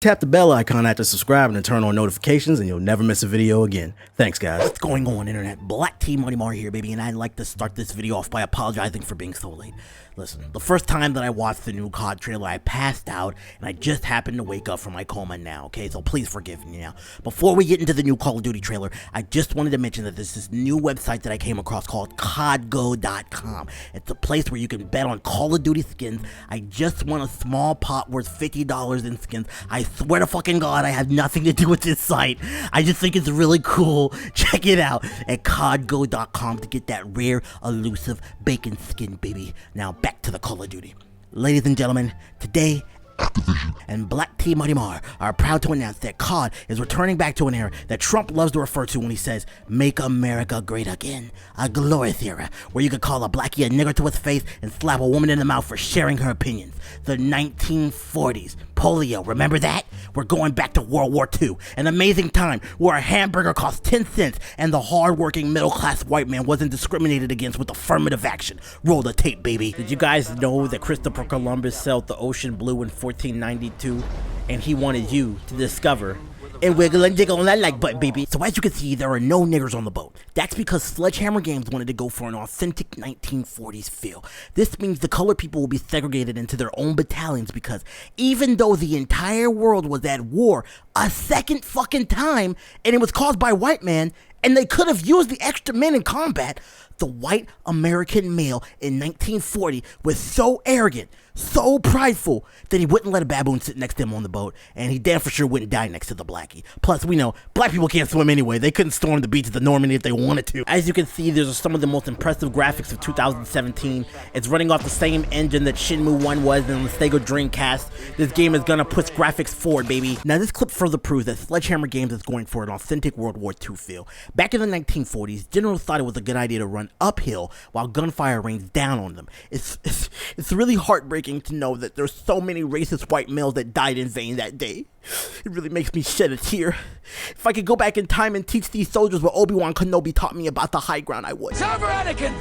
Tap the bell icon after subscribing and turn on notifications and you'll never miss a video again. Thanks, guys. What's going on, internet? Black Tmartn here, baby, and I'd like to start this video off by apologizing for being so late. Listen, the first time that I watched the new COD trailer, I passed out, and I just happened to wake up from my coma now, okay? So please forgive me now. Before we get into the new Call of Duty trailer, I just wanted to mention that there's this new website that I came across called CODGO.com. It's a place where you can bet on Call of Duty skins. I just won a small pot worth $50 in skins. I swear to fucking God, I have nothing to do with this site. I just think it's really cool. Check it out at CODGO.com to get that rare, elusive bacon skin, baby. Now back to the Call of Duty. Ladies and gentlemen, today Activision and Black Tmartn are proud to announce that COD is returning back to an era that Trump loves to refer to when he says, "Make America Great Again," a glorious era where you could call a blackie a nigger to his face and slap a woman in the mouth for sharing her opinions. The 1940s. Polio, remember that? We're going back to World War II, an amazing time where a hamburger cost 10 cents and the hard-working middle-class white man wasn't discriminated against with affirmative action. Roll the tape, baby. Did you guys know that Christopher Columbus sailed the ocean blue in 1492, and he wanted you to discover and wiggle and jiggle on that like butt, baby. So as you can see, there are no niggers on the boat. That's because Sledgehammer Games wanted to go for an authentic 1940s feel. This means the colored people will be segregated into their own battalions because even though the entire world was at war a second fucking time and it was caused by white man and they could have used the extra men in combat, the white American male in 1940 was so arrogant, so prideful, that he wouldn't let a baboon sit next to him on the boat, and he damn for sure wouldn't die next to the blackie. Plus, we know, black people can't swim anyway. They couldn't storm the beach of the Normandy if they wanted to. As you can see, there's some of the most impressive graphics of 2017. It's running off the same engine that Shenmue 1 was in the Sega Dreamcast. This game is gonna push graphics forward, baby. Now, this clip further proves that Sledgehammer Games is going for an authentic World War II feel. Back in the 1940s, generals thought it was a good idea to run uphill while gunfire rains down on them. It's really heartbreaking to know that there's so many racist white males that died in vain that day. It really makes me shed a tear. If I could go back in time and teach these soldiers what Obi-Wan Kenobi taught me about the high ground, I would. Server Anakin!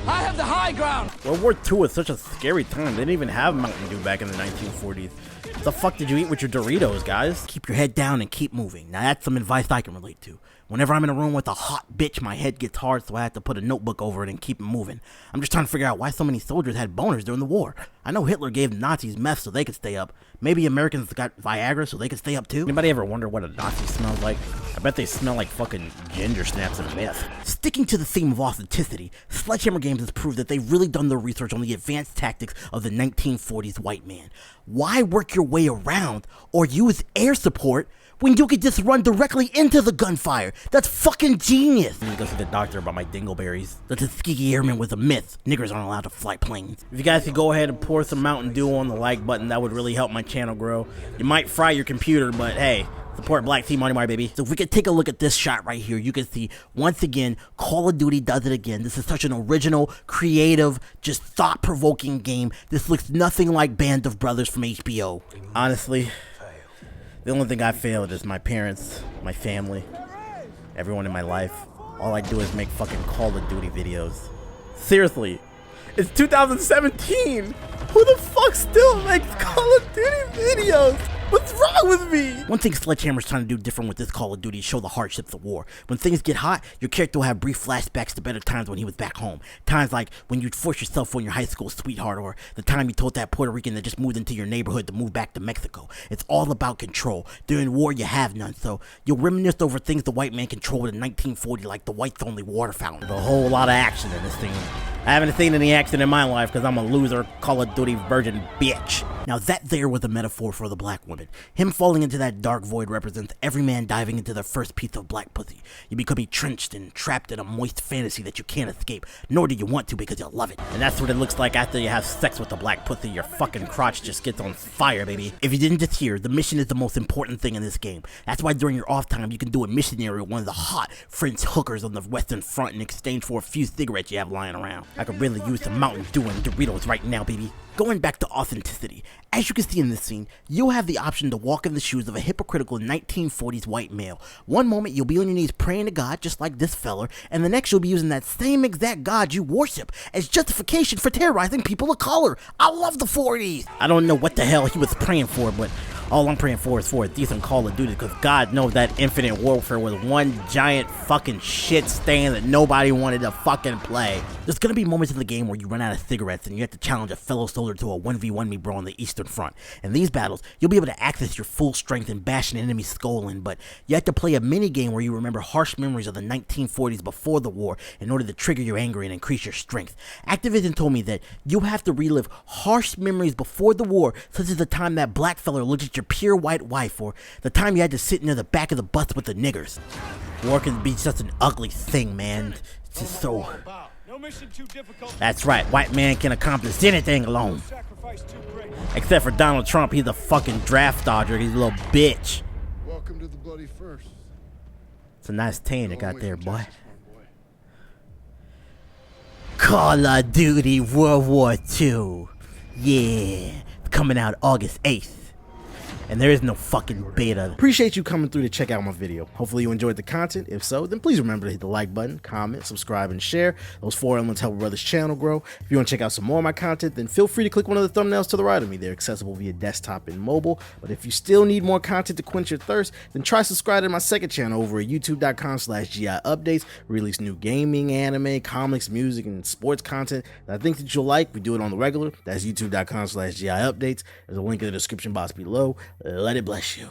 I have the high ground! World War II was such a scary time. They didn't even have Mountain Dew back in the 1940s. What the fuck did you eat with your Doritos, guys? Keep your head down and keep moving. Now that's some advice I can relate to. Whenever I'm in a room with a hot bitch, my head gets hard, so I have to put a notebook over it and keep it moving. I'm just trying to figure out why so many soldiers had boners during the war. I know Hitler gave Nazis meth so they could stay up. Maybe Americans got Viagra so they could stay up too? Anybody ever wonder what a Nazi smells like? I bet they smell like fucking ginger snaps and meth. Sticking to the theme of authenticity, Sledgehammer Games has proved that they've really done their research on the advanced tactics of the 1940s white man. Why work your way around or use air support when you could just run directly into the gunfire? That's fucking genius. I'm gonna go see the doctor about my dingleberries. The Tuskegee Airman was a myth. Niggers aren't allowed to fly planes. If you guys could go ahead and pour some Mountain Dew on the like button, that would really help my channel grow. You might fry your computer, but hey, support Black Tmartn, baby. So if we could take a look at this shot right here, you can see, once again, Call of Duty does it again. This is such an original, creative, just thought-provoking game. This looks nothing like Band of Brothers from HBO. Honestly, the only thing I failed is my parents, my family, everyone in my life. All I do is make fucking Call of Duty videos. Seriously, it's 2017. Who the fuck still makes Call of Duty videos? What's wrong with me? One thing Sledgehammer's trying to do different with this Call of Duty is show the hardships of war. When things get hot, your character will have brief flashbacks to better times when he was back home. Times like when you'd force yourself on your high school sweetheart, or the time you told that Puerto Rican that just moved into your neighborhood to move back to Mexico. It's all about control. During war, you have none, so you'll reminisce over things the white man controlled in 1940, like the white's only water fountain. There's a whole lot of action in this thing. I haven't seen any action in my life because I'm a loser Call of Duty virgin bitch. Now that there was a metaphor for the black woman. Him falling into that dark void represents every man diving into their first piece of black pussy. You become entrenched and trapped in a moist fantasy that you can't escape, nor do you want to because you love it. And that's what it looks like after you have sex with the black pussy. Your fucking crotch just gets on fire, baby. If you didn't just hear, the mission is the most important thing in this game. That's why during your off time, you can do a missionary with one of the hot French hookers on the Western Front in exchange for a few cigarettes you have lying around. I could really use some Mountain Dew and Doritos right now, baby. Going back to authenticity, as you can see in this scene, you'll have the option to walk in the shoes of a hypocritical 1940s white male. One moment you'll be on your knees praying to God just like this fella, and the next you'll be using that same exact God you worship as justification for terrorizing people of color. I love the 40s. I don't know what the hell he was praying for, but All I'm praying for is for a decent Call of Duty, because God knows that Infinite Warfare was one giant fucking shit stain that nobody wanted to fucking play. There's gonna be moments in the game where you run out of cigarettes and you have to challenge a fellow soldier to a 1v1 me bro on the Eastern Front. In these battles, you'll be able to access your full strength and bash an enemy's skull in, but you have to play a mini game where you remember harsh memories of the 1940s before the war in order to trigger your anger and increase your strength. Activision told me that you have to relive harsh memories before the war, such as the time that black fella looked at your pure white wife, or the time you had to sit near the back of the bus with the niggers. War can be just an ugly thing, man. It's just so... That's right, white man can accomplish anything alone. Except for Donald Trump, he's a fucking draft dodger, he's a little bitch. Welcome to the bloody first. It's a nice tan you got there, boy. Call of Duty World War II. Yeah, it's coming out August 8th. And there is no fucking beta. Appreciate you coming through to check out my video. Hopefully you enjoyed the content. If so, then please remember to hit the like button, comment, subscribe, and share. Those 4 elements help a brother's channel grow. If you want to check out some more of my content, then feel free to click one of the thumbnails to the right of me. They're accessible via desktop and mobile. But if you still need more content to quench your thirst, then try subscribing to my second channel over at youtube.com/GIupdates. We release new gaming, anime, comics, music, and sports content that I think that you'll like. We do it on the regular. That's youtube.com/GIupdates. There's a link in the description box below. Let it bless you.